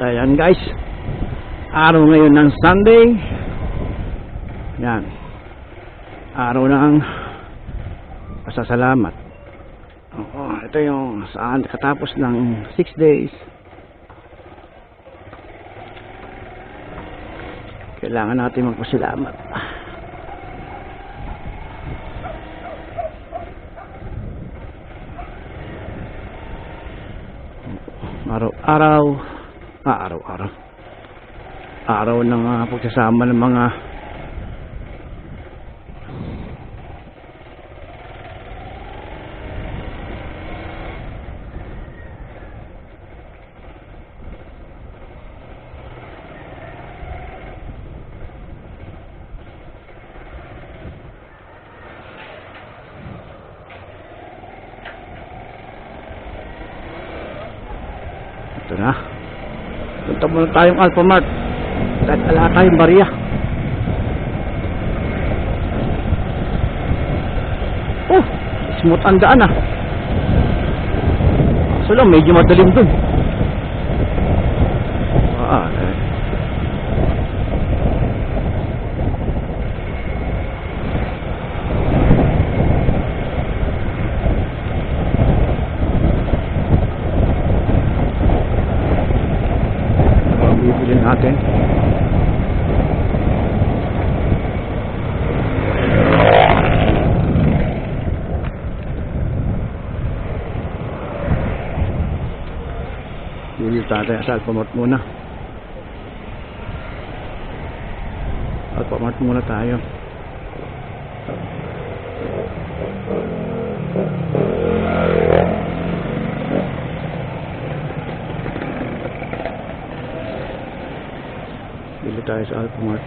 Ayan guys, araw ngayon ng Sunday. Yan, araw ng pasasalamat. Ito yung saan katapos ng 6 days kailangan natin magpasalamat. Araw ng pagsasama ng mga ito na. Punta muna tayong Alphamart dahil wala tayong barya. Oh, smooth ang daan ah. So lang medyo madalim dun. Bibilin natin. Bili tayo sa Alphamart muna. Alphamart muna tayo. Bili tayo sa Alphamart.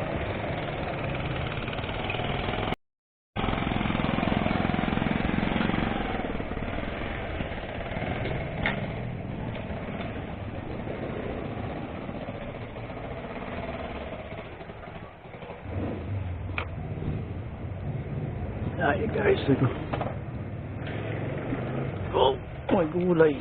Ay guys, ito. Oh, may gulay.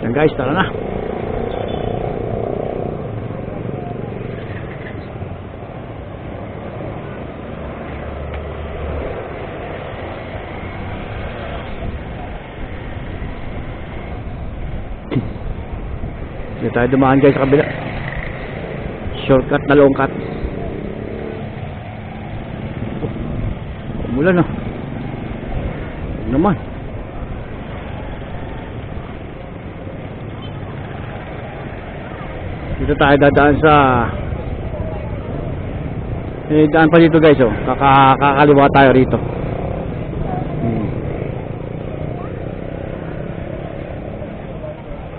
Yan guys, tara na. Hindi tayo dumaan guys sa kabila. Shortcut na long cut. Umulan na. Huwag naman. Dito tayo dadaan sa daan pa dito guys. Kakaliwa tayo rito.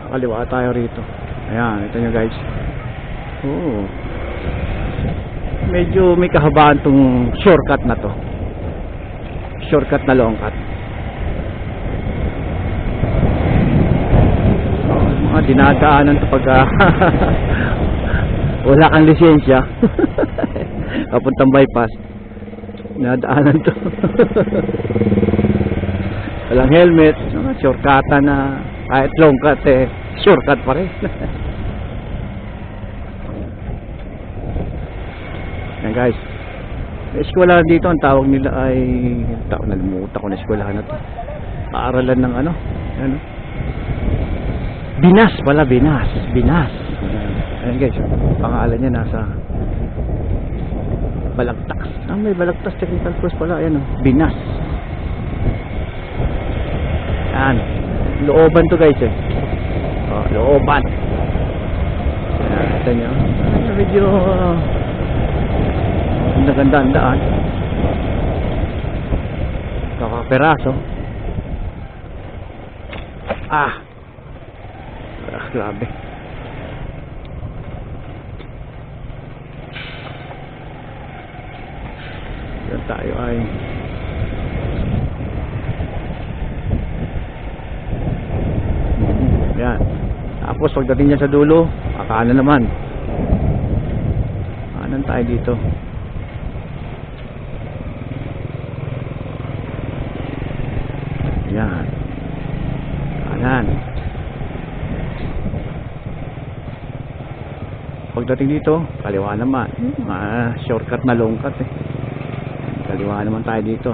Kakaliwa tayo rito. Ayan, ito nyo guys. Oh, medyo may kahabaan tong shortcut na to. Shortcut na long cut. Mga dinadaanan to pag wala kang lisensya. Papuntang bypass. Dinadaanan to. Walang helmet. Shortcutan na. Kahit long cut shortcut pa rin. Yan guys, eskwela dito ang tawag nila ay nalimutan ko na eskwelahan na to. Paaralan ng ano Binas pala, Binas. Ayan guys, pangalan niya nasa Balagtas. May Balagtas Technical Course pala. Ayan Binas. Ayan, looban to guys looban. Ayan, ito nyo medyo ganda ang daan. Kakaperaso. Grabe. Yan tayo ay yan. Tapos pagdating niya sa dulo, kanan naman Daan tayo dito. Yan. Kanan. Pagdating dito, kaliwa naman. Shortcut na long cut eh. Kaliwa naman tayo dito.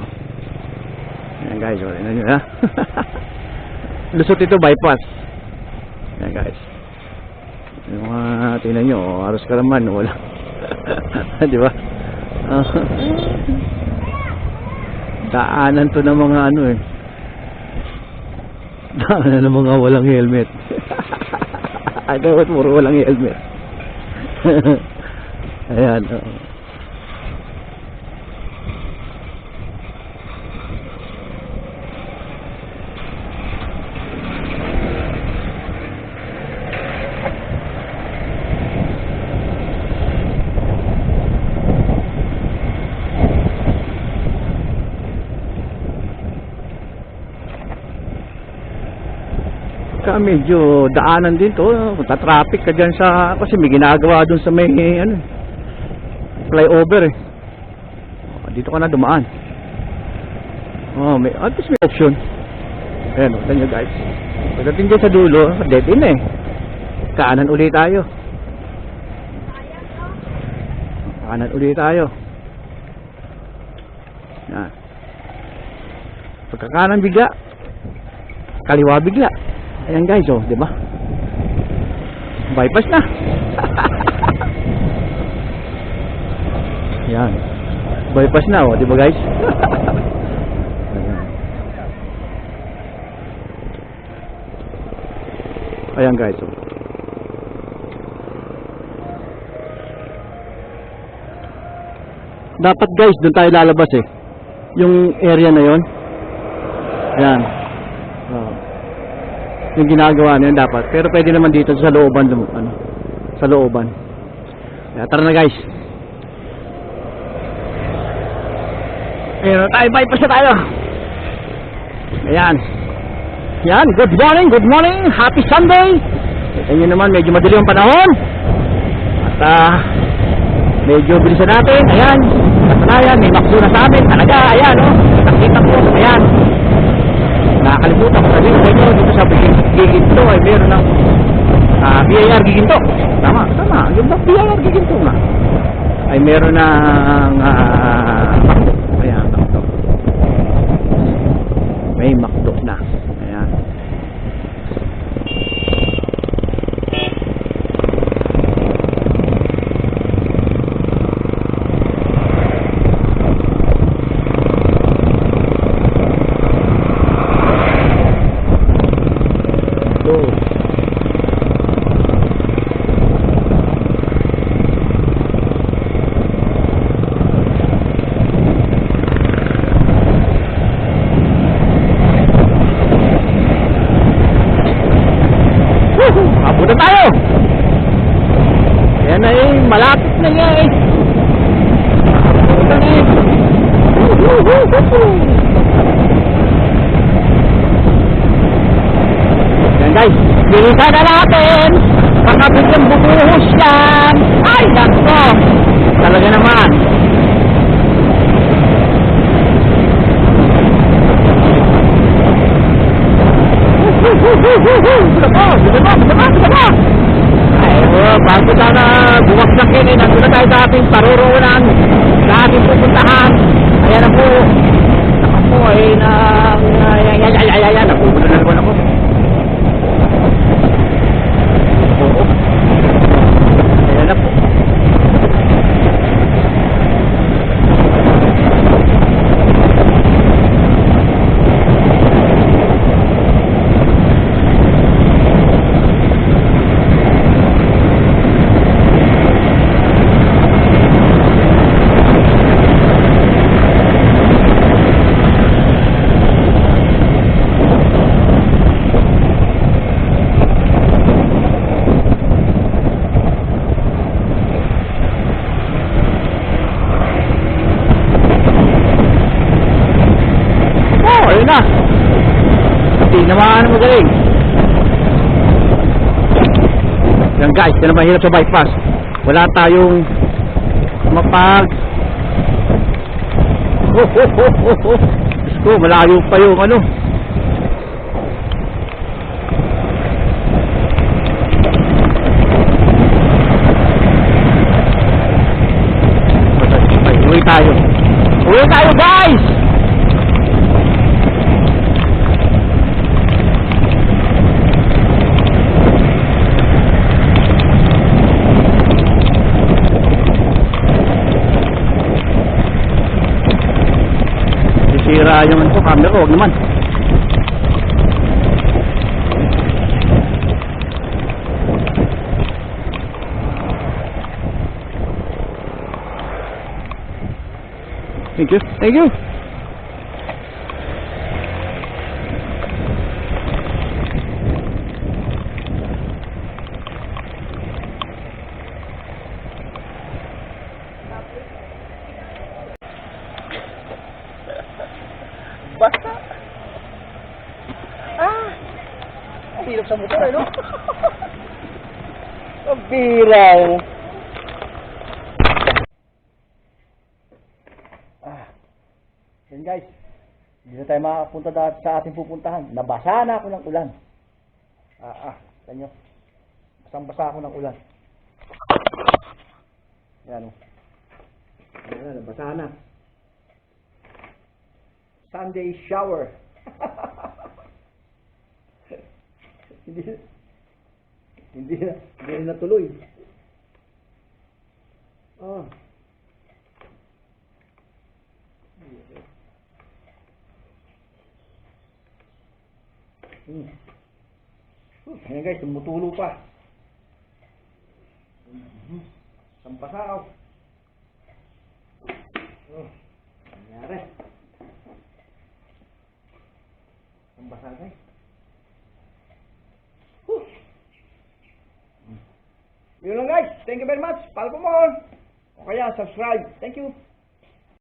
Ayan guys, wala na nyo ha. Lusot ito, bypass. Ayan guys. Yung mga tingnan nyo, aros ka naman, wala. Di ba? Daanan to ng mga ano eh. Daanan ng mga walang helmet. Agawat puro walang helmet. Ayan. Medyo daanan din to, traffic ka dyan sa, kasi may ginagawa dun sa may ano, flyover eh. Dito ka na dumaan. May, at least may option. Ayan, tignan nyo guys, pagdating dyan sa dulo, dead end eh, kanan ulit tayo. Kanan ulit tayo. Yan. Pagkakanan bigla, kaliwa bigla. Ayan guys, oh, di ba? Bypass na. Ayan. Bypass na, oh, di ba guys? Ayan guys, oh. Dapat guys, doon tayo lalabas eh. Yung area na yon. Ayan. Yung ginagawa na yun dapat, pero pwede naman dito sa looban, ano, sa looban. Kaya tara na guys. Ayun tayo, bypass na tayo. Ayan. Yan, good morning, happy Sunday. Kita nyo naman, medyo madali ang panahon. At medyo bilisan natin. Ayan, katunayan, may makso na sa amin talaga. Ayan, oh, kitang-kitang po. Ayan, nakakalimutan ko sabihin sa inyo, dito sa Giginto ay meron ng BIR Giginto. Tama, yung BIR Giginto nga ay meron ng McDo. Ayan, McDo. May McDo na. Ayan. Abutan tayo. Ayan na eh, malapit na nga eh. Abutan eh. Ayan guys, bilisan na natin. Pakabit yung bubuhos yan. Ay, ganto. Talaga naman. Bago sana bumagsak yun eh, nandun na tayo sa ating paruroonan, sa ating pupuntahan. Ayan na po. Ako po ay napupunta na naman ako. Oo. Ayan na po. Na. Hindi naman magaling. Yan guys, yan ang mahirap sa bypass. Wala tayong mapag Diyos ko, malayo pa yung ano. Uwi tayo. Uwi tayo, guys! Sira yung ano ko, camera ko, huwag naman. Thank you, thank you. Basta. Ang hirap sa motor, no? Ang bira. Yan guys. Hindi na tayo makapunta sa ating pupuntahan. Nabasa na ako ng ulan. Tanyo. Basang-basa ako ng ulan. Yan o. Ayan, nabasa na. Sunday shower. hindi na tuloy. Ayan guys, tumutulo pa. Sampasaw. Nangyari. Sampasa guys. Yun lang guys. Thank you very much. Follow po mo. O kaya subscribe. Thank you.